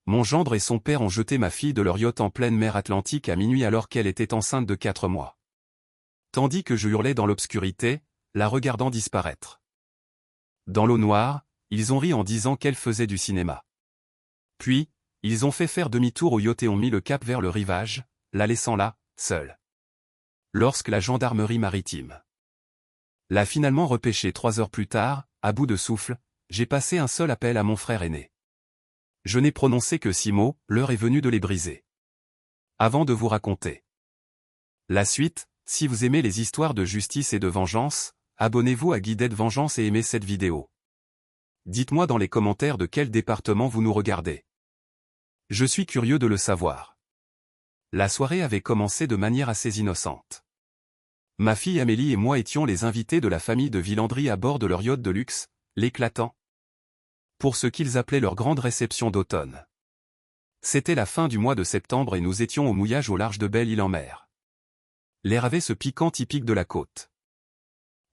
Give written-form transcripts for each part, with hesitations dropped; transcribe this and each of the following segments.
Mon gendre et son père ont jeté ma fille de leur yacht en pleine mer Atlantique à minuit alors qu'elle était enceinte de 4 mois. Tandis que je hurlais dans l'obscurité, la regardant disparaître. Dans l'eau noire, ils ont ri en disant qu'elle faisait du cinéma. Puis, ils ont fait faire demi-tour au yacht et ont mis le cap vers le rivage, la laissant là, seule. Lorsque la gendarmerie maritime l'a finalement repêchée 3 heures plus tard, à bout de souffle, j'ai passé un seul appel à mon frère aîné. Je n'ai prononcé que 6 mots, l'heure est venue de les briser. Avant de vous raconter la suite, si vous aimez les histoires de justice et de vengeance, abonnez-vous à Guidette Vengeance et aimez cette vidéo. Dites-moi dans les commentaires de quel département vous nous regardez. Je suis curieux de le savoir. La soirée avait commencé de manière assez innocente. Ma fille Amélie et moi étions les invités de la famille de Villandry à bord de leur yacht de luxe, l'Éclatant, pour ce qu'ils appelaient leur grande réception d'automne. C'était la fin du mois de septembre et nous étions au mouillage au large de Belle-Île-en-Mer. L'air avait ce piquant typique de la côte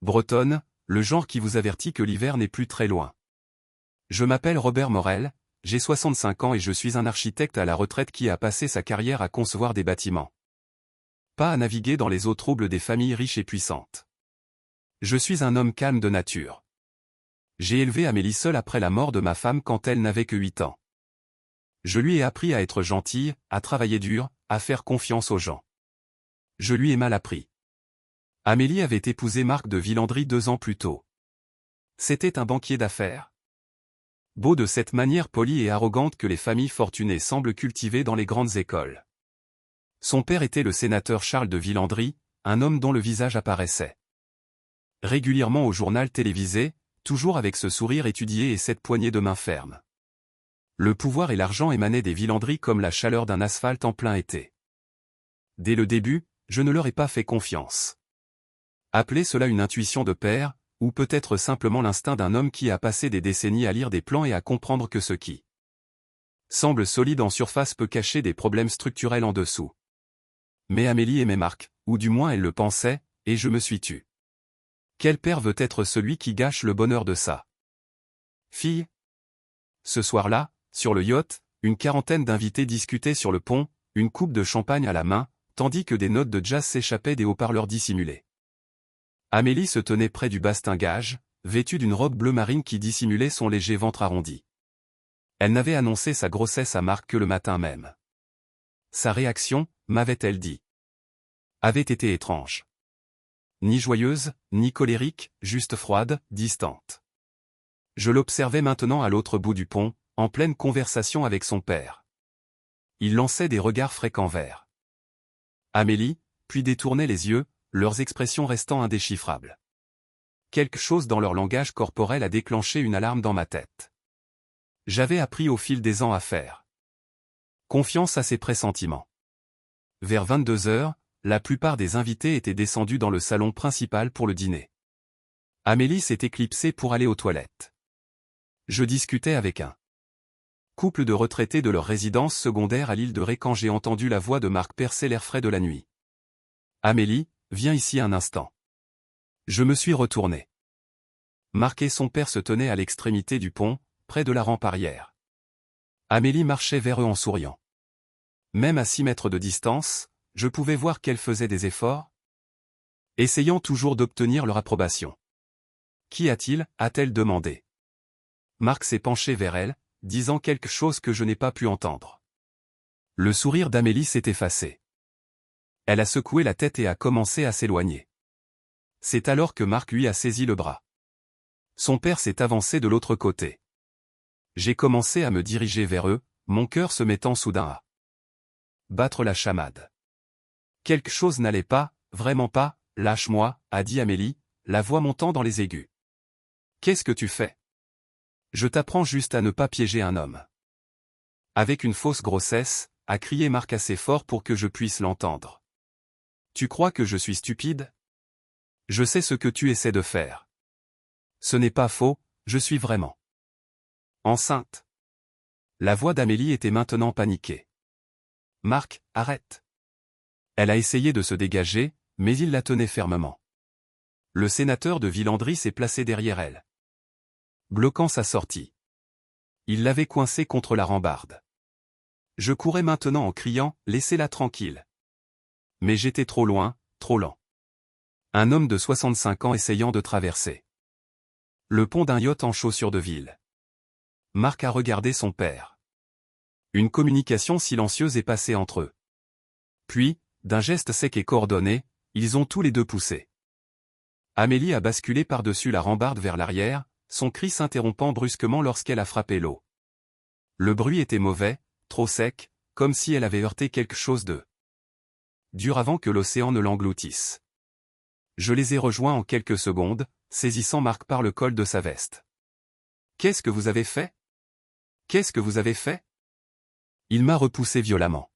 bretonne, le genre qui vous avertit que l'hiver n'est plus très loin. Je m'appelle Robert Morel, j'ai 65 ans et je suis un architecte à la retraite qui a passé sa carrière à concevoir des bâtiments. Pas à naviguer dans les eaux troubles des familles riches et puissantes. Je suis un homme calme de nature. J'ai élevé Amélie seule après la mort de ma femme quand elle n'avait que 8 ans. Je lui ai appris à être gentille, à travailler dur, à faire confiance aux gens. Je lui ai mal appris. Amélie avait épousé Marc de Villandry 2 ans plus tôt. C'était un banquier d'affaires. Beau de cette manière polie et arrogante que les familles fortunées semblent cultiver dans les grandes écoles. Son père était le sénateur Charles de Villandry, un homme dont le visage apparaissait régulièrement au journal télévisé, toujours avec ce sourire étudié et cette poignée de main ferme. Le pouvoir et l'argent émanaient des Villandry comme la chaleur d'un asphalte en plein été. Dès le début, je ne leur ai pas fait confiance. Appelez cela une intuition de père, ou peut-être simplement l'instinct d'un homme qui a passé des décennies à lire des plans et à comprendre que ce qui semble solide en surface peut cacher des problèmes structurels en dessous. Mais Amélie aimait Marc, ou du moins elle le pensait, et je me suis tu. Quel père veut être celui qui gâche le bonheur de sa fille? Ce soir-là, sur le yacht, une quarantaine d'invités discutaient sur le pont, une coupe de champagne à la main, tandis que des notes de jazz s'échappaient des haut-parleurs dissimulés. Amélie se tenait près du bastingage, vêtue d'une robe bleu marine qui dissimulait son léger ventre arrondi. Elle n'avait annoncé sa grossesse à Marc que le matin même. Sa réaction, m'avait-elle dit, avait été étrange. Ni joyeuse, ni colérique, juste froide, distante. Je l'observais maintenant à l'autre bout du pont, en pleine conversation avec son père. Il lançait des regards fréquents vers Amélie, puis détournait les yeux, leurs expressions restant indéchiffrables. Quelque chose dans leur langage corporel a déclenché une alarme dans ma tête. J'avais appris au fil des ans à faire confiance à ses pressentiments. Vers 22 heures, la plupart des invités étaient descendus dans le salon principal pour le dîner. Amélie s'est éclipsée pour aller aux toilettes. Je discutais avec un couple de retraités de leur résidence secondaire à l'île de Ré quand j'ai entendu la voix de Marc percer l'air frais de la nuit. Amélie, viens ici un instant. Je me suis retourné. Marc et son père se tenaient à l'extrémité du pont, près de la rampe arrière. Amélie marchait vers eux en souriant. Même à 6 mètres de distance, je pouvais voir qu'elle faisait des efforts, essayant toujours d'obtenir leur approbation. Qu'y a-t-il, a-t-elle demandé. Marc s'est penché vers elle, disant quelque chose que je n'ai pas pu entendre. Le sourire d'Amélie s'est effacé. Elle a secoué la tête et a commencé à s'éloigner. C'est alors que Marc lui a saisi le bras. Son père s'est avancé de l'autre côté. J'ai commencé à me diriger vers eux, mon cœur se mettant soudain à battre la chamade. Quelque chose n'allait pas, vraiment pas, lâche-moi, a dit Amélie, la voix montant dans les aigus. Qu'est-ce que tu fais? Je t'apprends juste à ne pas piéger un homme. Avec une fausse grossesse, a crié Marc assez fort pour que je puisse l'entendre. Tu crois que je suis stupide? Je sais ce que tu essaies de faire. Ce n'est pas faux, je suis vraiment enceinte. La voix d'Amélie était maintenant paniquée. Marc, arrête. Elle a essayé de se dégager, mais il la tenait fermement. Le sénateur de Villandry s'est placé derrière elle, bloquant sa sortie. Il l'avait coincée contre la rambarde. Je courais maintenant en criant « Laissez-la tranquille ». Mais j'étais trop loin, trop lent. Un homme de 65 ans essayant de traverser le pont d'un yacht en chaussures de ville. Marc a regardé son père. Une communication silencieuse est passée entre eux. Puis, d'un geste sec et coordonné, ils ont tous les deux poussé. Amélie a basculé par-dessus la rambarde vers l'arrière, son cri s'interrompant brusquement lorsqu'elle a frappé l'eau. Le bruit était mauvais, trop sec, comme si elle avait heurté quelque chose de dur avant que l'océan ne l'engloutisse. Je les ai rejoints en quelques secondes, saisissant Marc par le col de sa veste. « Qu'est-ce que vous avez fait ? Qu'est-ce que vous avez fait ?» Il m'a repoussé violemment.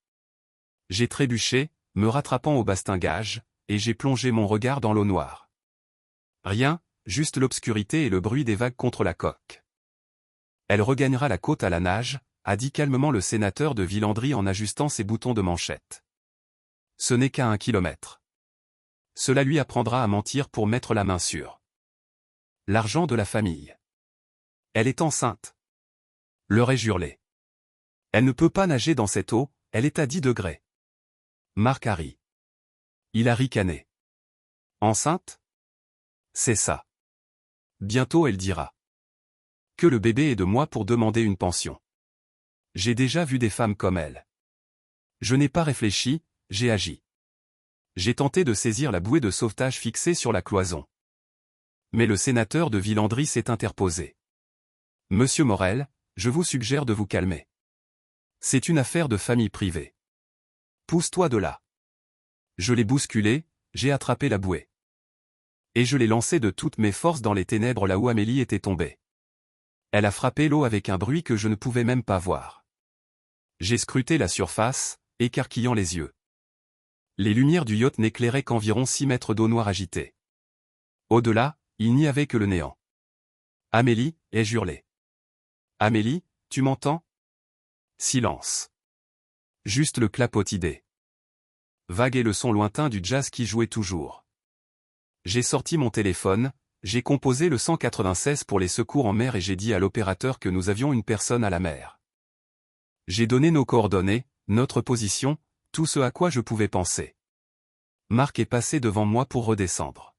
J'ai trébuché, me rattrapant au bastingage, et j'ai plongé mon regard dans l'eau noire. Rien, juste l'obscurité et le bruit des vagues contre la coque. Elle regagnera la côte à la nage, a dit calmement le sénateur de Villandry en ajustant ses boutons de manchette. Ce n'est qu'à 1 kilomètre. Cela lui apprendra à mentir pour mettre la main sur l'argent de la famille. Elle est enceinte. Leur ai-je hurlé. Elle ne peut pas nager dans cette eau, elle est à 10 degrés. Marc a ri. Il a ricané. Enceinte ? C'est ça. Bientôt elle dira que le bébé est de moi pour demander une pension. J'ai déjà vu des femmes comme elle. Je n'ai pas réfléchi, j'ai agi. J'ai tenté de saisir la bouée de sauvetage fixée sur la cloison. Mais le sénateur de Villandry s'est interposé. Monsieur Morel, je vous suggère de vous calmer. C'est une affaire de famille privée. Pousse-toi de là. Je l'ai bousculé, j'ai attrapé la bouée. Et je l'ai lancée de toutes mes forces dans les ténèbres là où Amélie était tombée. Elle a frappé l'eau avec un bruit que je ne pouvais même pas voir. J'ai scruté la surface, écarquillant les yeux. Les lumières du yacht n'éclairaient qu'environ 6 mètres d'eau noire agitée. Au-delà, il n'y avait que le néant. Amélie, ai-je hurlé. Amélie, tu m'entends ? Silence. Juste le clapotis vague et le son lointain du jazz qui jouait toujours. J'ai sorti mon téléphone, j'ai composé le 196 pour les secours en mer et j'ai dit à l'opérateur que nous avions une personne à la mer. J'ai donné nos coordonnées, notre position, tout ce à quoi je pouvais penser. Marc est passé devant moi pour redescendre.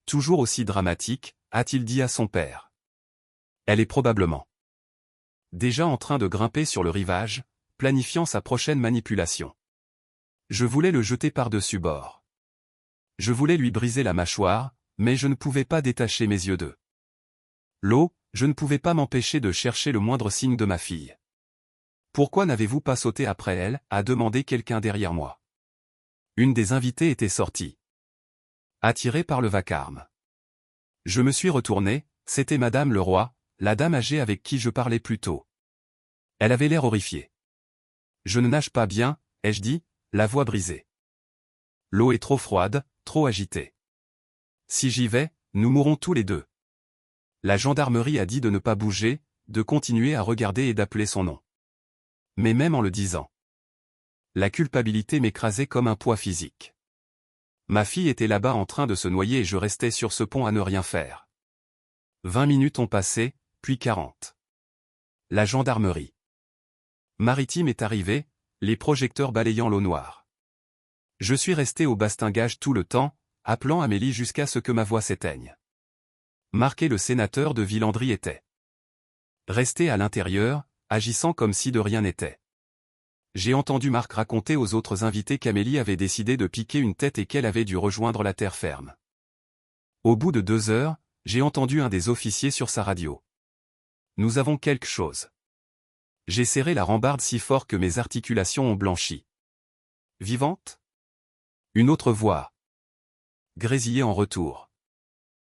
Toujours aussi dramatique, a-t-il dit à son père. Elle est probablement déjà en train de grimper sur le rivage, planifiant sa prochaine manipulation. Je voulais le jeter par-dessus bord. Je voulais lui briser la mâchoire, mais je ne pouvais pas détacher mes yeux de l'eau, je ne pouvais pas m'empêcher de chercher le moindre signe de ma fille. Pourquoi n'avez-vous pas sauté après elle, a demandé quelqu'un derrière moi. Une des invitées était sortie. Attirée par le vacarme. Je me suis retourné, c'était Madame Leroy, la dame âgée avec qui je parlais plus tôt. Elle avait l'air horrifiée. Je ne nage pas bien, ai-je dit, la voix brisée. L'eau est trop froide, trop agitée. Si j'y vais, nous mourrons tous les deux. La gendarmerie a dit de ne pas bouger, de continuer à regarder et d'appeler son nom. Mais même en le disant, la culpabilité m'écrasait comme un poids physique. Ma fille était là-bas en train de se noyer et je restais sur ce pont à ne rien faire. 20 minutes ont passé, puis 40. La gendarmerie maritime est arrivée, les projecteurs balayant l'eau noire. Je suis resté au bastingage tout le temps, appelant Amélie jusqu'à ce que ma voix s'éteigne. Marc et le sénateur de Villandry était resté à l'intérieur, agissant comme si de rien n'était. J'ai entendu Marc raconter aux autres invités qu'Amélie avait décidé de piquer une tête et qu'elle avait dû rejoindre la terre ferme. Au bout de 2 heures, j'ai entendu un des officiers sur sa radio. Nous avons quelque chose. J'ai serré la rambarde si fort que mes articulations ont blanchi. Vivante ? Une autre voix. Grésillait en retour.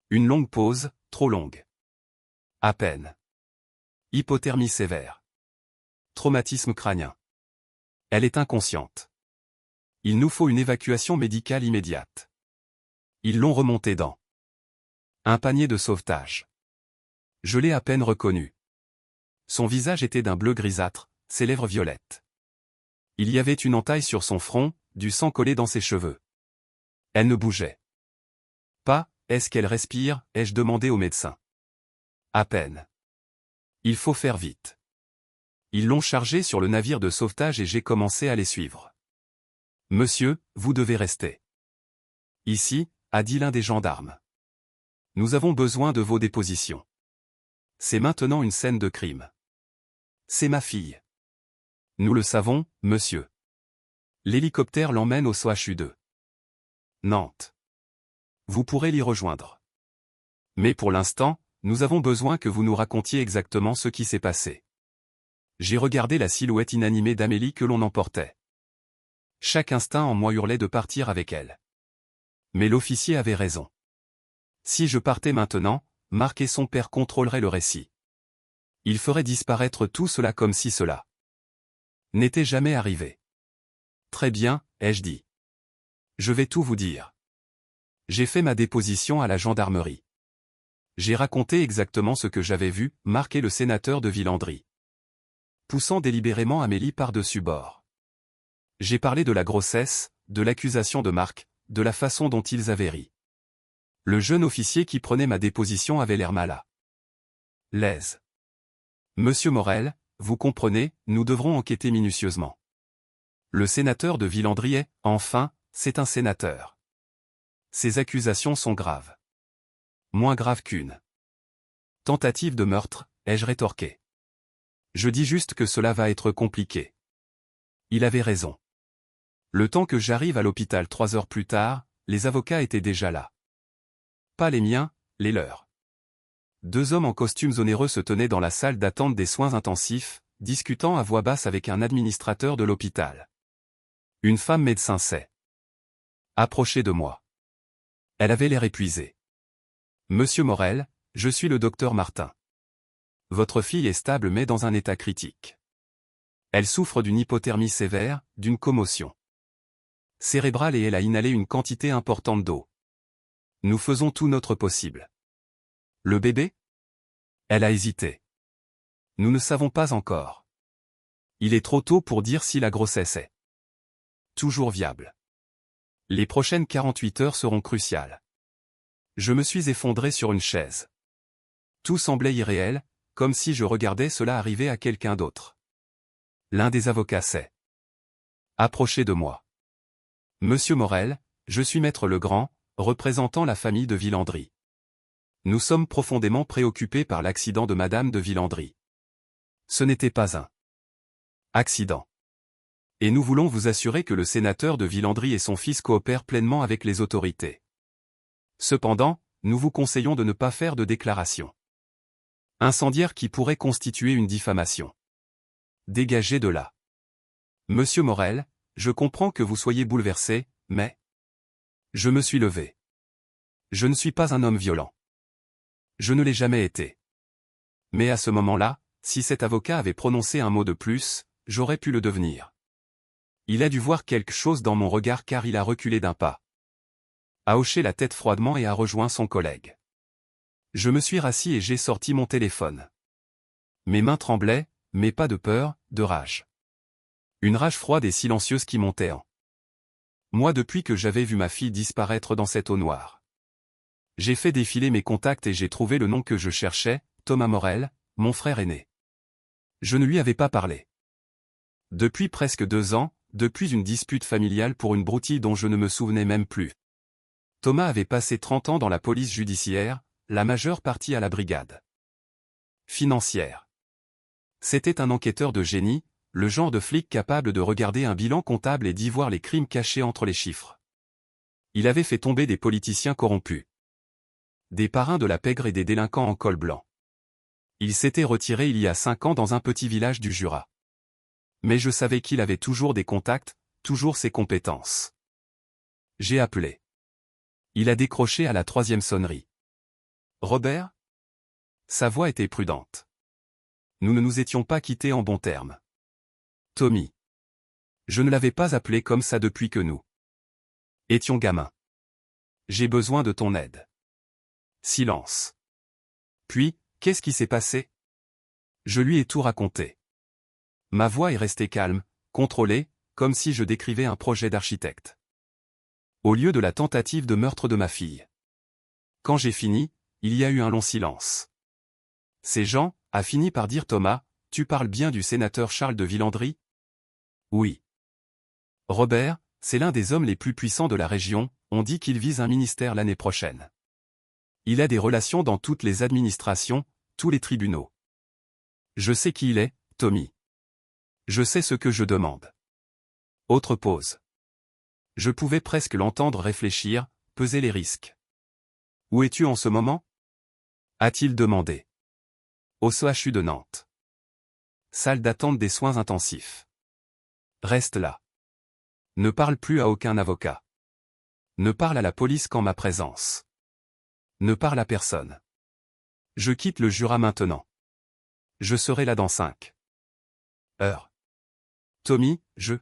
Une longue pause, trop longue. À peine. Hypothermie sévère. Traumatisme crânien. Elle est inconsciente. Il nous faut une évacuation médicale immédiate. Ils l'ont remontée dans un panier de sauvetage. Je l'ai à peine reconnu. Son visage était d'un bleu grisâtre, ses lèvres violettes. Il y avait une entaille sur son front, du sang collé dans ses cheveux. Elle ne bougeait pas. Est-ce qu'elle respire, ai-je demandé au médecin. À peine. Il faut faire vite. Ils l'ont chargé sur le navire de sauvetage et j'ai commencé à les suivre. Monsieur, vous devez rester ici, a dit l'un des gendarmes. Nous avons besoin de vos dépositions. C'est maintenant une scène de crime. C'est ma fille. Nous le savons, monsieur. L'hélicoptère l'emmène au CHU de Nantes. Vous pourrez l'y rejoindre. Mais pour l'instant, nous avons besoin que vous nous racontiez exactement ce qui s'est passé. J'ai regardé la silhouette inanimée d'Amélie que l'on emportait. Chaque instinct en moi hurlait de partir avec elle. Mais l'officier avait raison. Si je partais maintenant, Marc et son père contrôleraient le récit. Ils feraient disparaître tout cela comme si cela n'était jamais arrivé. Très bien, ai-je dit. Je vais tout vous dire. J'ai fait ma déposition à la gendarmerie. J'ai raconté exactement ce que j'avais vu, Marc et le sénateur de Villandry, poussant délibérément Amélie par-dessus bord. J'ai parlé de la grossesse, de l'accusation de Marc, de la façon dont ils avaient ri. Le jeune officier qui prenait ma déposition avait l'air mal à l'aise. Monsieur Morel, vous comprenez, nous devrons enquêter minutieusement. Le sénateur de Villandry est, enfin, c'est un sénateur. Ces accusations sont graves. Moins graves qu'une tentative de meurtre, ai-je rétorqué. Je dis juste que cela va être compliqué. Il avait raison. Le temps que j'arrive à l'hôpital 3 heures plus tard, les avocats étaient déjà là. Pas les miens, les leurs. 2 hommes en costumes onéreux se tenaient dans la salle d'attente des soins intensifs, discutant à voix basse avec un administrateur de l'hôpital. Une femme médecin s'est approchée de moi. Elle avait l'air épuisée. Monsieur Morel, je suis le docteur Martin. Votre fille est stable mais dans un état critique. Elle souffre d'une hypothermie sévère, d'une commotion cérébrale et elle a inhalé une quantité importante d'eau. Nous faisons tout notre possible. Le bébé? Elle a hésité. Nous ne savons pas encore. Il est trop tôt pour dire si la grossesse est toujours viable. Les prochaines 48 heures seront cruciales. Je me suis effondré sur une chaise. Tout semblait irréel, comme si je regardais cela arriver à quelqu'un d'autre. L'un des avocats s'est approché de moi. Monsieur Morel, je suis Maître Legrand, représentant la famille de Villandry. Nous sommes profondément préoccupés par l'accident de Madame de Villandry. Ce n'était pas un accident. Et nous voulons vous assurer que le sénateur de Villandry et son fils coopèrent pleinement avec les autorités. Cependant, nous vous conseillons de ne pas faire de déclaration incendiaire qui pourrait constituer une diffamation. Dégagez de là. Monsieur Morel, je comprends que vous soyez bouleversé, mais je me suis levé. Je ne suis pas un homme violent. Je ne l'ai jamais été. Mais à ce moment-là, si cet avocat avait prononcé un mot de plus, j'aurais pu le devenir. Il a dû voir quelque chose dans mon regard car il a reculé d'un pas, a hoché la tête froidement et a rejoint son collègue. Je me suis rassis et j'ai sorti mon téléphone. Mes mains tremblaient, mais pas de peur, de rage. Une rage froide et silencieuse qui montait en moi depuis que j'avais vu ma fille disparaître dans cette eau noire. J'ai fait défiler mes contacts et j'ai trouvé le nom que je cherchais, Thomas Morel, mon frère aîné. Je ne lui avais pas parlé. Depuis presque 2 ans, depuis une dispute familiale pour une broutille dont je ne me souvenais même plus. Thomas avait passé 30 ans dans la police judiciaire, la majeure partie à la brigade financière. C'était un enquêteur de génie, le genre de flic capable de regarder un bilan comptable et d'y voir les crimes cachés entre les chiffres. Il avait fait tomber des politiciens corrompus, des parrains de la pègre et des délinquants en col blanc. Il s'était retiré il y a 5 ans dans un petit village du Jura. Mais je savais qu'il avait toujours des contacts, toujours ses compétences. J'ai appelé. Il a décroché à la 3e sonnerie. Robert? Sa voix était prudente. Nous ne nous étions pas quittés en bons termes. Tommy. Je ne l'avais pas appelé comme ça depuis que nous étions gamins. J'ai besoin de ton aide. Silence. Puis, qu'est-ce qui s'est passé? Je lui ai tout raconté. Ma voix est restée calme, contrôlée, comme si je décrivais un projet d'architecte. Au lieu de la tentative de meurtre de ma fille. Quand j'ai fini, il y a eu un long silence. C'est Jean, a fini par dire Thomas, tu parles bien du sénateur Charles de Villandry? Oui. Robert, c'est l'un des hommes les plus puissants de la région, on dit qu'il vise un ministère l'année prochaine. Il a des relations dans toutes les administrations, tous les tribunaux. Je sais qui il est, Tommy. Je sais ce que je demande. Autre pause. Je pouvais presque l'entendre réfléchir, peser les risques. Où es-tu en ce moment? A-t-il demandé. Au CHU de Nantes. Salle d'attente des soins intensifs. Reste là. Ne parle plus à aucun avocat. Ne parle à la police qu'en ma présence. Ne parle à personne. Je quitte le Jura maintenant. Je serai là dans 5 heures. Tommy, je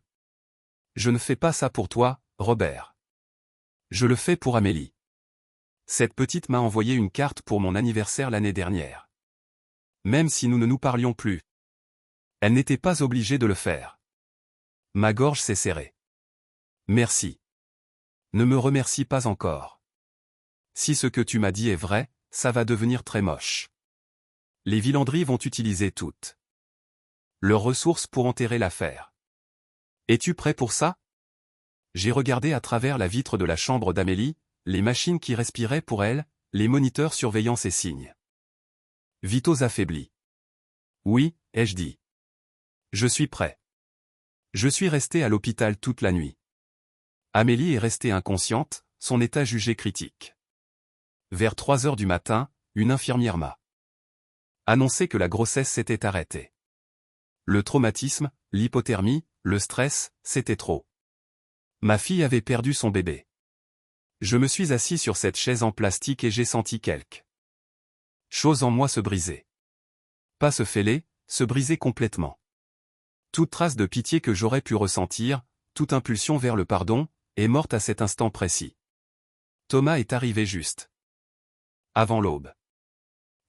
ne fais pas ça pour toi, Robert. Je le fais pour Amélie. Cette petite m'a envoyé une carte pour mon anniversaire l'année dernière. Même si nous ne nous parlions plus. Elle n'était pas obligée de le faire. Ma gorge s'est serrée. Merci. Ne me remercie pas encore. Si ce que tu m'as dit est vrai, ça va devenir très moche. Les Villandry vont utiliser toutes leurs ressources pour enterrer l'affaire. Es-tu prêt pour ça? J'ai regardé à travers la vitre de la chambre d'Amélie, les machines qui respiraient pour elle, les moniteurs surveillant ses signes. Vitaux affaiblis. Oui, ai-je dit. Je suis prêt. Je suis resté à l'hôpital toute la nuit. Amélie est restée inconsciente, son état jugé critique. Vers 3 heures du matin, une infirmière m'a annoncé que la grossesse s'était arrêtée. Le traumatisme, l'hypothermie, le stress, c'était trop. Ma fille avait perdu son bébé. Je me suis assis sur cette chaise en plastique et j'ai senti quelque chose en moi se briser. Pas se fêler, se briser complètement. Toute trace de pitié que j'aurais pu ressentir, toute impulsion vers le pardon, est morte à cet instant précis. Thomas est arrivé juste avant l'aube.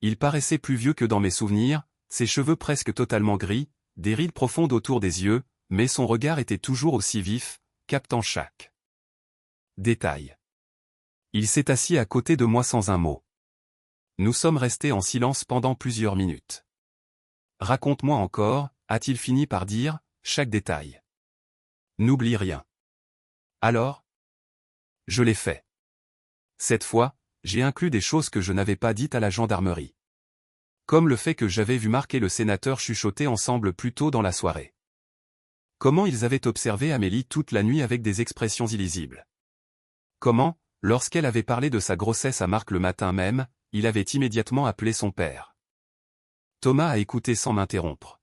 Il paraissait plus vieux que dans mes souvenirs, ses cheveux presque totalement gris, des rides profondes autour des yeux, mais son regard était toujours aussi vif, captant chaque détail. Il s'est assis à côté de moi sans un mot. Nous sommes restés en silence pendant plusieurs minutes. Raconte-moi encore, a-t-il fini par dire, chaque détail. N'oublie rien. Alors? Je l'ai fait. Cette fois, j'ai inclus des choses que je n'avais pas dites à la gendarmerie. Comme le fait que j'avais vu Marc et le sénateur chuchoter ensemble plus tôt dans la soirée. Comment ils avaient observé Amélie toute la nuit avec des expressions illisibles. Comment, lorsqu'elle avait parlé de sa grossesse à Marc le matin même, il avait immédiatement appelé son père. Thomas a écouté sans m'interrompre.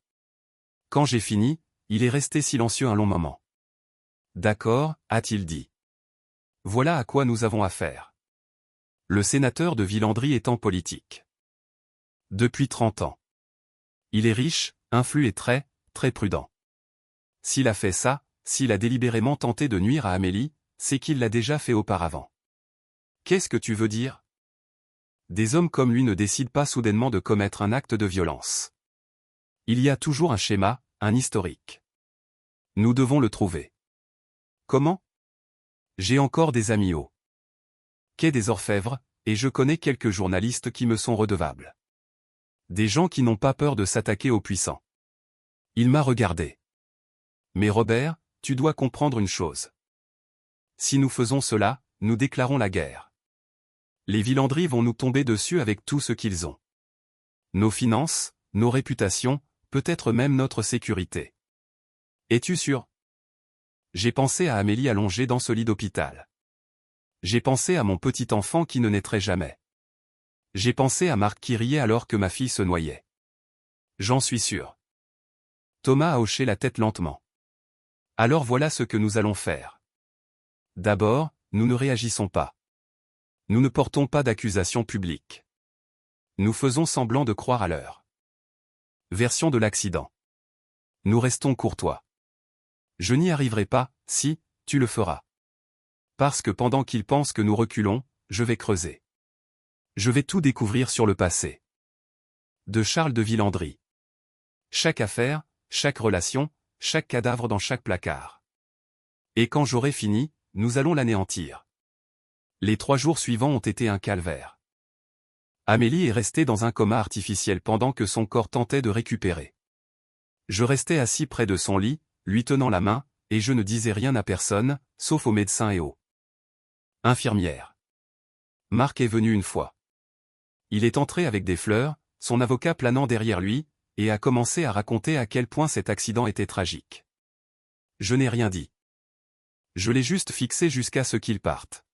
Quand j'ai fini, il est resté silencieux un long moment. D'accord, a-t-il dit. Voilà à quoi nous avons affaire. Le sénateur de Villandry est en politique. Depuis 30 ans. Il est riche, influent et très, très prudent. S'il a fait ça, s'il a délibérément tenté de nuire à Amélie, c'est qu'il l'a déjà fait auparavant. Qu'est-ce que tu veux dire? Des hommes comme lui ne décident pas soudainement de commettre un acte de violence. Il y a toujours un schéma, un historique. Nous devons le trouver. Comment? J'ai encore des amis au quai des Orfèvres, et je connais quelques journalistes qui me sont redevables. Des gens qui n'ont pas peur de s'attaquer aux puissants. Il m'a regardé. Mais Robert, tu dois comprendre une chose. Si nous faisons cela, nous déclarons la guerre. Les Villandry vont nous tomber dessus avec tout ce qu'ils ont. Nos finances, nos réputations, peut-être même notre sécurité. Es-tu sûr? J'ai pensé à Amélie allongée dans ce lit d'hôpital. J'ai pensé à mon petit enfant qui ne naîtrait jamais. J'ai pensé à Marc qui riait alors que ma fille se noyait. J'en suis sûr. Thomas a hoché la tête lentement. Alors voilà ce que nous allons faire. D'abord, nous ne réagissons pas. Nous ne portons pas d'accusation publique. Nous faisons semblant de croire à leur version de l'accident. Nous restons courtois. Je n'y arriverai pas, si, tu le feras. Parce que pendant qu'ils pensent que nous reculons, je vais creuser. Je vais tout découvrir sur le passé. De Charles de Villandry. Chaque affaire, chaque relation, chaque cadavre dans chaque placard. Et quand j'aurai fini, nous allons l'anéantir. Les 3 jours suivants ont été un calvaire. Amélie est restée dans un coma artificiel pendant que son corps tentait de récupérer. Je restais assis près de son lit, lui tenant la main, et je ne disais rien à personne, sauf aux médecins et aux infirmières. Marc est venu une fois. Il est entré avec des fleurs, son avocat planant derrière lui, et a commencé à raconter à quel point cet accident était tragique. Je n'ai rien dit. Je l'ai juste fixé jusqu'à ce qu'il parte.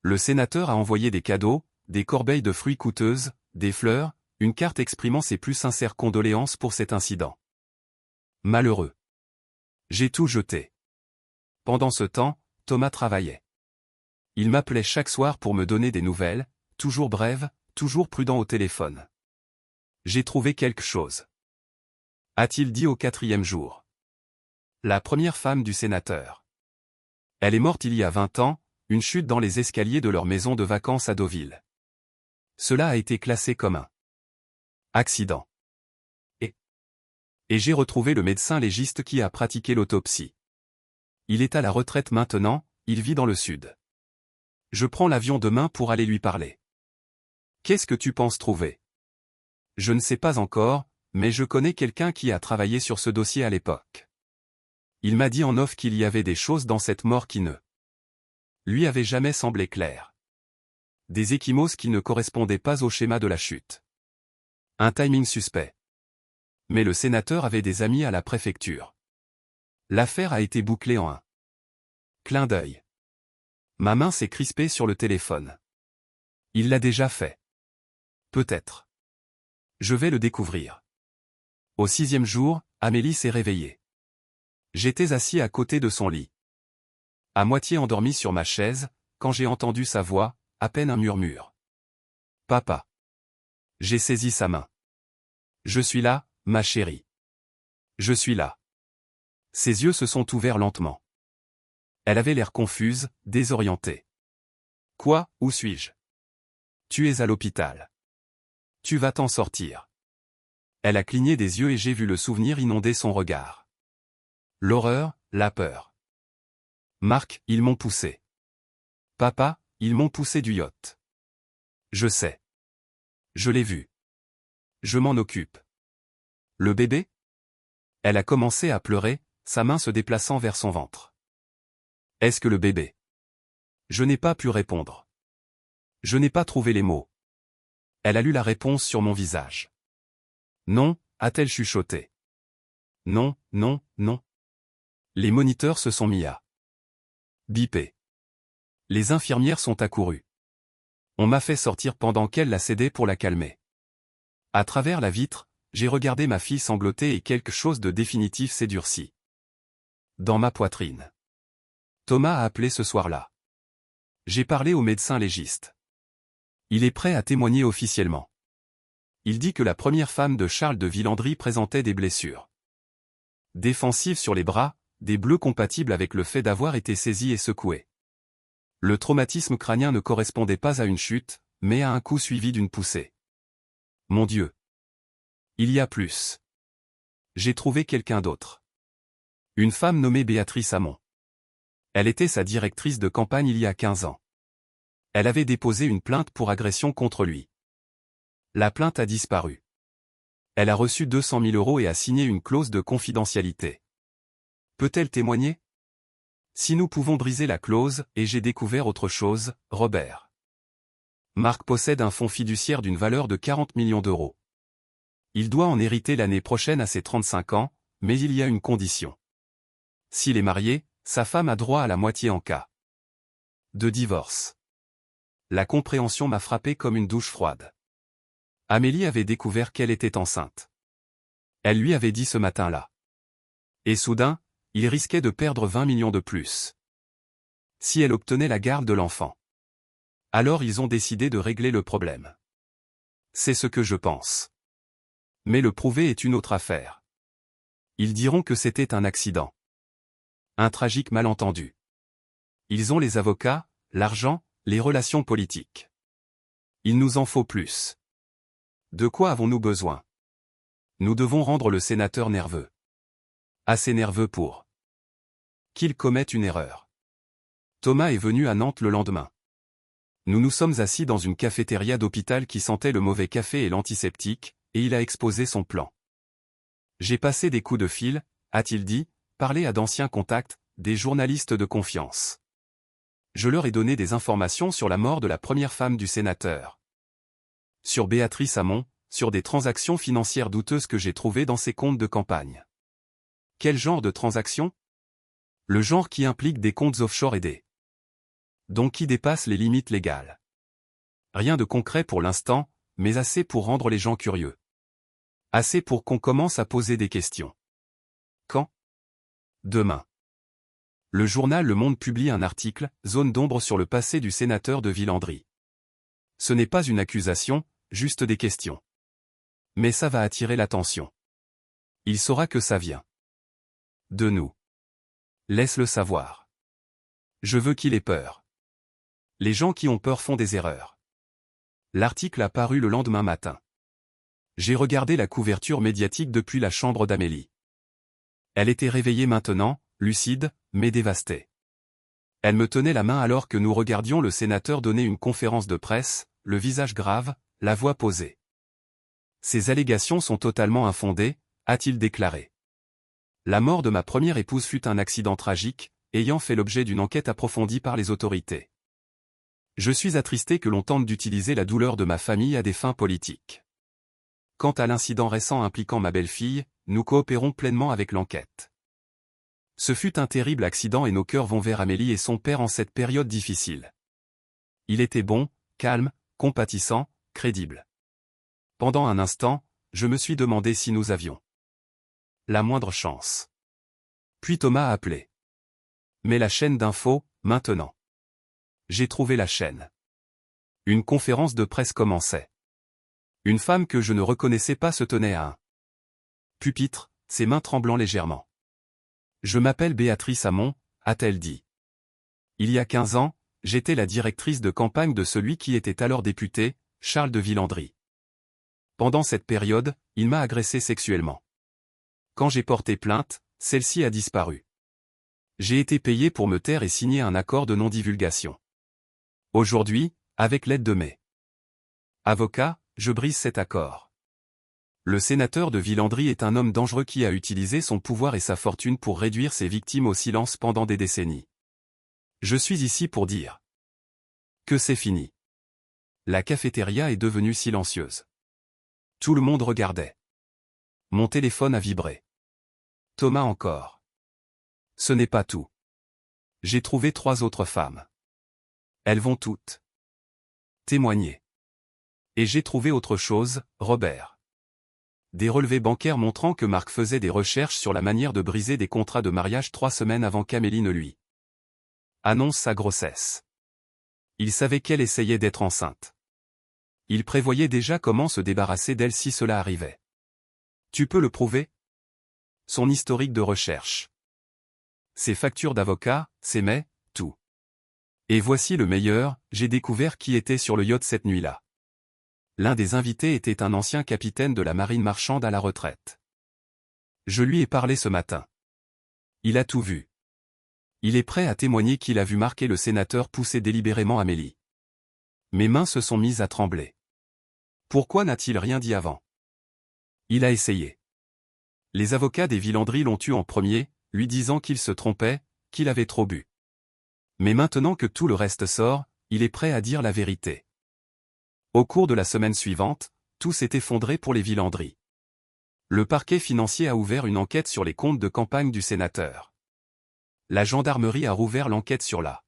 Le sénateur a envoyé des cadeaux, des corbeilles de fruits coûteuses, des fleurs, une carte exprimant ses plus sincères condoléances pour cet incident. Malheureux. J'ai tout jeté. Pendant ce temps, Thomas travaillait. Il m'appelait chaque soir pour me donner des nouvelles, toujours brèves, toujours prudent au téléphone. J'ai trouvé quelque chose. A-t-il dit au 4e jour. La première femme du sénateur. Elle est morte il y a 20 ans, une chute dans les escaliers de leur maison de vacances à Deauville. Cela a été classé comme un accident. Et j'ai retrouvé le médecin légiste qui a pratiqué l'autopsie. Il est à la retraite maintenant, il vit dans le sud. Je prends l'avion demain pour aller lui parler. Qu'est-ce que tu penses trouver? Je ne sais pas encore, mais je connais quelqu'un qui a travaillé sur ce dossier à l'époque. Il m'a dit en off qu'il y avait des choses dans cette mort qui ne lui avaient jamais semblé claires. Des ecchymoses qui ne correspondaient pas au schéma de la chute. Un timing suspect. Mais le sénateur avait des amis à la préfecture. L'affaire a été bouclée en un clin d'œil. Ma main s'est crispée sur le téléphone. Il l'a déjà fait. Peut-être. Je vais le découvrir. Au 6e jour, Amélie s'est réveillée. J'étais assis à côté de son lit. À moitié endormi sur ma chaise, quand j'ai entendu sa voix, à peine un murmure. Papa. J'ai saisi sa main. Je suis là, ma chérie. Je suis là. Ses yeux se sont ouverts lentement. Elle avait l'air confuse, désorientée. Quoi, où suis-je? Tu es à l'hôpital. Tu vas t'en sortir. Elle a cligné des yeux et j'ai vu le souvenir inonder son regard. L'horreur, la peur. Marc, ils m'ont poussé. Papa, ils m'ont poussé du yacht. Je sais. Je l'ai vu. Je m'en occupe. Le bébé? Elle a commencé à pleurer, sa main se déplaçant vers son ventre. Est-ce que le bébé? Je n'ai pas pu répondre. Je n'ai pas trouvé les mots. Elle a lu la réponse sur mon visage. Non, a-t-elle chuchoté. Non, non, non. Les moniteurs se sont mis à biper. Les infirmières sont accourues. On m'a fait sortir pendant qu'elle la cédait pour la calmer. À travers la vitre, j'ai regardé ma fille sangloter et quelque chose de définitif s'est durci. Dans ma poitrine. Thomas a appelé ce soir-là. J'ai parlé au médecin légiste. Il est prêt à témoigner officiellement. Il dit que la première femme de Charles de Villandry présentait des blessures défensives sur les bras, des bleus compatibles avec le fait d'avoir été saisie et secouée. Le traumatisme crânien ne correspondait pas à une chute, mais à un coup suivi d'une poussée. Mon Dieu! Il y a plus. J'ai trouvé quelqu'un d'autre. Une femme nommée Béatrice Hamon. Elle était sa directrice de campagne il y a 15 ans. Elle avait déposé une plainte pour agression contre lui. La plainte a disparu. Elle a reçu 200 000 € et a signé une clause de confidentialité. Peut-elle témoigner? Si nous pouvons briser la clause, et j'ai découvert autre chose, Robert. Marc possède un fonds fiduciaire d'une valeur de 40 millions d'euros. Il doit en hériter l'année prochaine à ses 35 ans, mais il y a une condition. S'il est marié, sa femme a droit à la moitié en cas de divorce. La compréhension m'a frappé comme une douche froide. Amélie avait découvert qu'elle était enceinte. Elle lui avait dit ce matin-là. Et soudain, il risquait de perdre 20 millions de plus. Si elle obtenait la garde de l'enfant. Alors ils ont décidé de régler le problème. C'est ce que je pense. Mais le prouver est une autre affaire. Ils diront que c'était un accident. Un tragique malentendu. Ils ont les avocats, l'argent, les relations politiques. Il nous en faut plus. De quoi avons-nous besoin? Nous devons rendre le sénateur nerveux. Assez nerveux pour qu'il commette une erreur. Thomas est venu à Nantes le lendemain. Nous nous sommes assis dans une cafétéria d'hôpital qui sentait le mauvais café et l'antiseptique, et il a exposé son plan. J'ai passé des coups de fil, a-t-il dit, parlé à d'anciens contacts, des journalistes de confiance. Je leur ai donné des informations sur la mort de la première femme du sénateur. Sur Béatrice Hamon, sur des transactions financières douteuses que j'ai trouvées dans ses comptes de campagne. Quel genre de transactions? Le genre qui implique des comptes offshore et des dons qui dépassent les limites légales. Rien de concret pour l'instant, mais assez pour rendre les gens curieux. Assez pour qu'on commence à poser des questions. Quand? Demain. Le journal Le Monde publie un article, Zone d'ombre sur le passé du sénateur de Villandry. Ce n'est pas une accusation, juste des questions. Mais ça va attirer l'attention. Il saura que ça vient de nous. Laisse-le savoir. Je veux qu'il ait peur. Les gens qui ont peur font des erreurs. L'article a paru le lendemain matin. J'ai regardé la couverture médiatique depuis la chambre d'Amélie. Elle était réveillée maintenant, lucide, mais dévastée. Elle me tenait la main alors que nous regardions le sénateur donner une conférence de presse, le visage grave, la voix posée. Ces allégations sont totalement infondées, a-t-il déclaré. La mort de ma première épouse fut un accident tragique, ayant fait l'objet d'une enquête approfondie par les autorités. Je suis attristé que l'on tente d'utiliser la douleur de ma famille à des fins politiques. Quant à l'incident récent impliquant ma belle-fille, nous coopérons pleinement avec l'enquête. Ce fut un terrible accident et nos cœurs vont vers Amélie et son père en cette période difficile. Il était bon, calme, compatissant, crédible. Pendant un instant, je me suis demandé si nous avions la moindre chance. Puis Thomas a appelé. Mais la chaîne d'infos, maintenant. J'ai trouvé la chaîne. Une conférence de presse commençait. Une femme que je ne reconnaissais pas se tenait à un pupitre, ses mains tremblant légèrement. Je m'appelle Béatrice Hamon, a-t-elle dit. Il y a 15 ans, j'étais la directrice de campagne de celui qui était alors député, Charles de Villandry. Pendant cette période, il m'a agressé sexuellement. Quand j'ai porté plainte, celle-ci a disparu. J'ai été payé pour me taire et signer un accord de non-divulgation. Aujourd'hui, avec l'aide de mes avocats, je brise cet accord. Le sénateur de Villandry est un homme dangereux qui a utilisé son pouvoir et sa fortune pour réduire ses victimes au silence pendant des décennies. Je suis ici pour dire que c'est fini. La cafétéria est devenue silencieuse. Tout le monde regardait. Mon téléphone a vibré. Thomas encore. Ce n'est pas tout. J'ai trouvé 3 autres femmes. Elles vont toutes témoigner. Et j'ai trouvé autre chose, Robert. Des relevés bancaires montrant que Marc faisait des recherches sur la manière de briser des contrats de mariage 3 semaines avant qu'Amélie ne lui annonce sa grossesse. Il savait qu'elle essayait d'être enceinte. Il prévoyait déjà comment se débarrasser d'elle si cela arrivait. Tu peux le prouver? Son historique de recherche. Ses factures d'avocat, ses mails, tout. Et voici le meilleur, j'ai découvert qui était sur le yacht cette nuit-là. L'un des invités était un ancien capitaine de la marine marchande à la retraite. Je lui ai parlé ce matin. Il a tout vu. Il est prêt à témoigner qu'il a vu Marc et le sénateur pousser délibérément Amélie. Mes mains se sont mises à trembler. Pourquoi n'a-t-il rien dit avant? Il a essayé. Les avocats des Villandry l'ont eu en premier, lui disant qu'il se trompait, qu'il avait trop bu. Mais maintenant que tout le reste sort, il est prêt à dire la vérité. Au cours de la semaine suivante, tout s'est effondré pour les Villandry. Le parquet financier a ouvert une enquête sur les comptes de campagne du sénateur. La gendarmerie a rouvert l'enquête sur la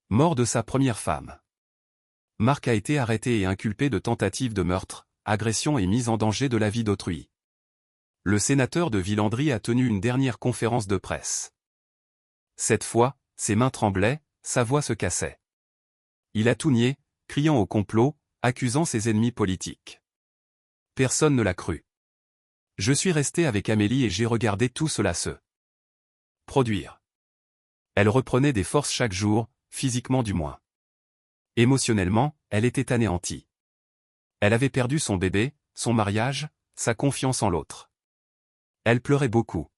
mort de sa première femme. Marc a été arrêté et inculpé de tentative de meurtre, agression et mise en danger de la vie d'autrui. Le sénateur de Villandry a tenu une dernière conférence de presse. Cette fois, ses mains tremblaient, sa voix se cassait. Il a tout nié, criant au complot, accusant ses ennemis politiques. Personne ne l'a cru. Je suis resté avec Amélie et j'ai regardé tout cela se produire. Elle reprenait des forces chaque jour, physiquement du moins. Émotionnellement, elle était anéantie. Elle avait perdu son bébé, son mariage, sa confiance en l'autre. Elle pleurait beaucoup.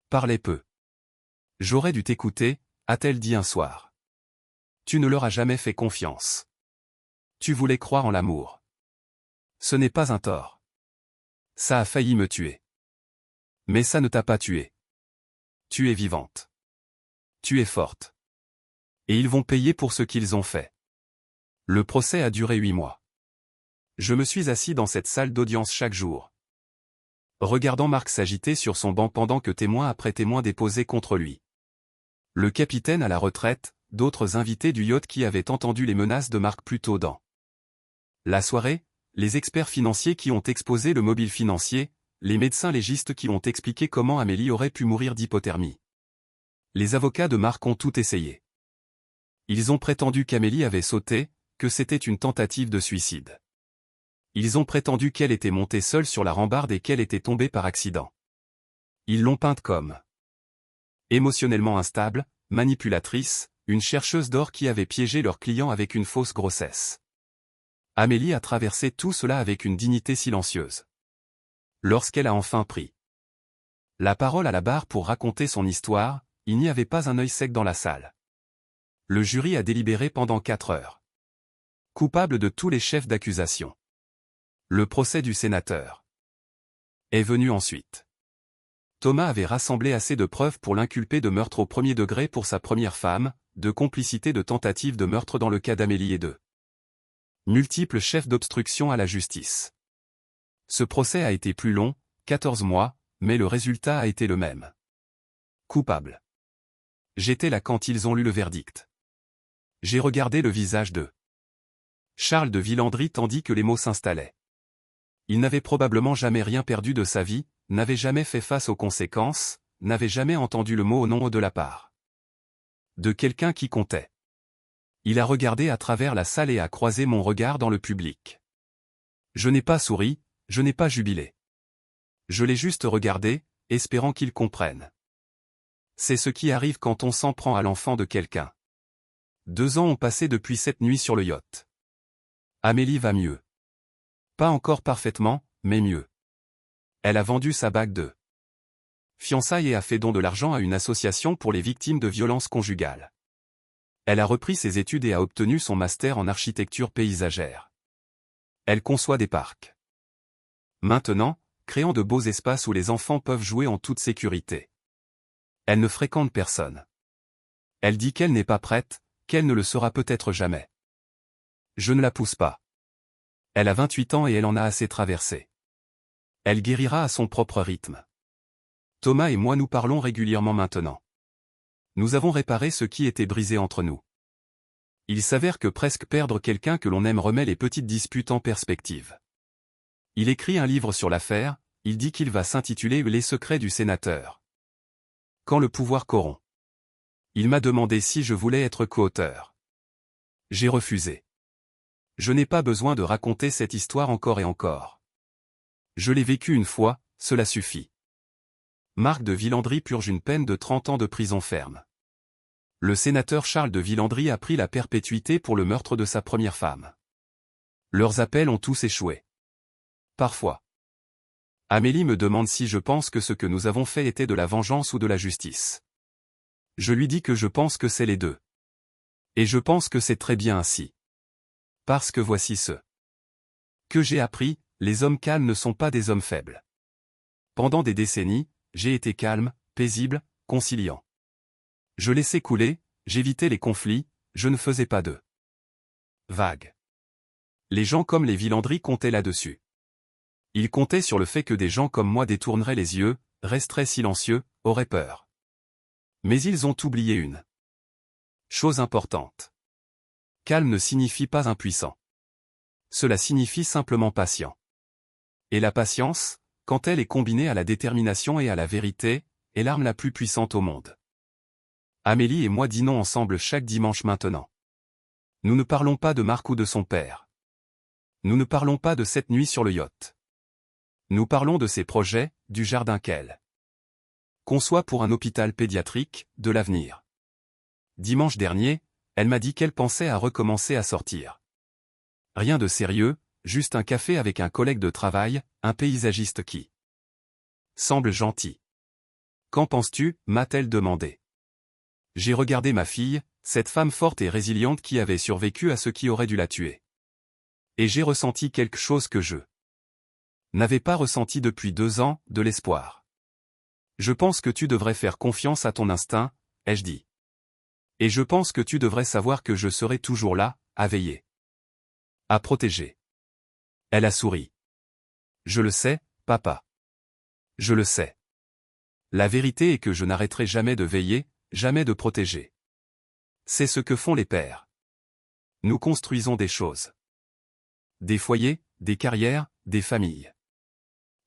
Parlait peu. J'aurais dû t'écouter, a-t-elle dit un soir. Tu ne leur as jamais fait confiance. Tu voulais croire en l'amour. Ce n'est pas un tort. Ça a failli me tuer. Mais ça ne t'a pas tué. Tu es vivante. Tu es forte. Et ils vont payer pour ce qu'ils ont fait. Le procès a duré 8 mois. Je me suis assis dans cette salle d'audience chaque jour, regardant Marc s'agiter sur son banc pendant que témoin après témoin déposait contre lui. Le capitaine à la retraite, d'autres invités du yacht qui avaient entendu les menaces de Marc plus tôt dans la soirée, les experts financiers qui ont exposé le mobile financier, les médecins légistes qui ont expliqué comment Amélie aurait pu mourir d'hypothermie. Les avocats de Marc ont tout essayé. Ils ont prétendu qu'Amélie avait sauté, que c'était une tentative de suicide. Ils ont prétendu qu'elle était montée seule sur la rambarde et qu'elle était tombée par accident. Ils l'ont peinte comme émotionnellement instable, manipulatrice, une chercheuse d'or qui avait piégé leurs clients avec une fausse grossesse. Amélie a traversé tout cela avec une dignité silencieuse. Lorsqu'elle a enfin pris la parole à la barre pour raconter son histoire, il n'y avait pas un œil sec dans la salle. Le jury a délibéré pendant 4 heures. Coupable de tous les chefs d'accusation. Le procès du sénateur est venu ensuite. Thomas avait rassemblé assez de preuves pour l'inculper de meurtre au premier degré pour sa première femme, de complicité de tentative de meurtre dans le cas d'Amélie et de multiples chefs d'obstruction à la justice. Ce procès a été plus long, 14 mois, mais le résultat a été le même. Coupable. J'étais là quand ils ont lu le verdict. J'ai regardé le visage de Charles de Villandry tandis que les mots s'installaient. Il n'avait probablement jamais rien perdu de sa vie, n'avait jamais fait face aux conséquences, n'avait jamais entendu le mot au nom de la part de quelqu'un qui comptait. Il a regardé à travers la salle et a croisé mon regard dans le public. Je n'ai pas souri, je n'ai pas jubilé. Je l'ai juste regardé, espérant qu'il comprenne. C'est ce qui arrive quand on s'en prend à l'enfant de quelqu'un. 2 ans ont passé depuis cette nuit sur le yacht. Amélie va mieux. Pas encore parfaitement, mais mieux. Elle a vendu sa bague de fiançailles et a fait don de l'argent à une association pour les victimes de violences conjugales. Elle a repris ses études et a obtenu son master en architecture paysagère. Elle conçoit des parcs. Maintenant, créant de beaux espaces où les enfants peuvent jouer en toute sécurité. Elle ne fréquente personne. Elle dit qu'elle n'est pas prête, qu'elle ne le sera peut-être jamais. Je ne la pousse pas. Elle a 28 ans et elle en a assez traversé. Elle guérira à son propre rythme. Thomas et moi nous parlons régulièrement maintenant. Nous avons réparé ce qui était brisé entre nous. Il s'avère que presque perdre quelqu'un que l'on aime remet les petites disputes en perspective. Il écrit un livre sur l'affaire, il dit qu'il va s'intituler « Les secrets du sénateur ». Quand le pouvoir corrompt. Il m'a demandé si je voulais être co-auteur. J'ai refusé. Je n'ai pas besoin de raconter cette histoire encore et encore. Je l'ai vécue une fois, cela suffit. Marc de Villandry purge une peine de 30 ans de prison ferme. Le sénateur Charles de Villandry a pris la perpétuité pour le meurtre de sa première femme. Leurs appels ont tous échoué. Parfois. Amélie me demande si je pense que ce que nous avons fait était de la vengeance ou de la justice. Je lui dis que je pense que c'est les deux. Et je pense que c'est très bien ainsi. Parce que voici ce que j'ai appris, les hommes calmes ne sont pas des hommes faibles. Pendant des décennies, j'ai été calme, paisible, conciliant. Je laissais couler, j'évitais les conflits, je ne faisais pas de vagues. Les gens comme les Villandry comptaient là-dessus. Ils comptaient sur le fait que des gens comme moi détourneraient les yeux, resteraient silencieux, auraient peur. Mais ils ont oublié une chose importante. Calme ne signifie pas impuissant. Cela signifie simplement patient. Et la patience, quand elle est combinée à la détermination et à la vérité, est l'arme la plus puissante au monde. Amélie et moi dînons ensemble chaque dimanche maintenant. Nous ne parlons pas de Marc ou de son père. Nous ne parlons pas de cette nuit sur le yacht. Nous parlons de ses projets, du jardin qu'elle conçoit pour un hôpital pédiatrique, de l'avenir. Dimanche dernier, elle m'a dit qu'elle pensait à recommencer à sortir. Rien de sérieux, juste un café avec un collègue de travail, un paysagiste qui semble gentil. Qu'en penses-tu, m'a-t-elle demandé. J'ai regardé ma fille, cette femme forte et résiliente qui avait survécu à ce qui aurait dû la tuer. Et j'ai ressenti quelque chose que je n'avais pas ressenti depuis 2 ans, de l'espoir. Je pense que tu devrais faire confiance à ton instinct, ai-je dit. Et je pense que tu devrais savoir que je serai toujours là, à veiller. À protéger. Elle a souri. Je le sais, papa. Je le sais. La vérité est que je n'arrêterai jamais de veiller, jamais de protéger. C'est ce que font les pères. Nous construisons des choses. Des foyers, des carrières, des familles.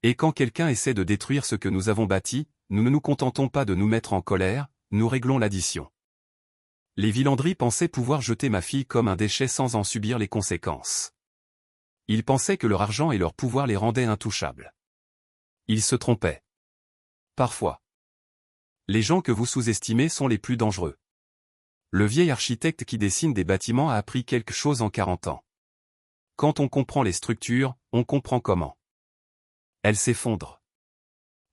Et quand quelqu'un essaie de détruire ce que nous avons bâti, nous ne nous contentons pas de nous mettre en colère, nous réglons l'addition. Les Villandry pensaient pouvoir jeter ma fille comme un déchet sans en subir les conséquences. Ils pensaient que leur argent et leur pouvoir les rendaient intouchables. Ils se trompaient. Parfois. Les gens que vous sous-estimez sont les plus dangereux. Le vieil architecte qui dessine des bâtiments a appris quelque chose en 40 ans. Quand on comprend les structures, on comprend comment elles s'effondrent.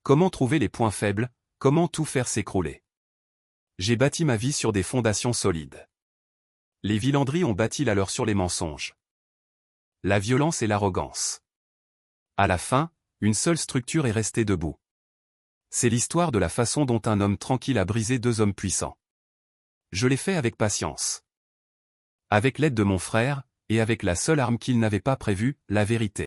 Comment trouver les points faibles, comment tout faire s'écrouler. J'ai bâti ma vie sur des fondations solides. Les Villandry ont bâti la leur sur les mensonges, la violence et l'arrogance. À la fin, une seule structure est restée debout. C'est l'histoire de la façon dont un homme tranquille a brisé 2 hommes puissants. Je l'ai fait avec patience. Avec l'aide de mon frère, et avec la seule arme qu'il n'avait pas prévue, la vérité.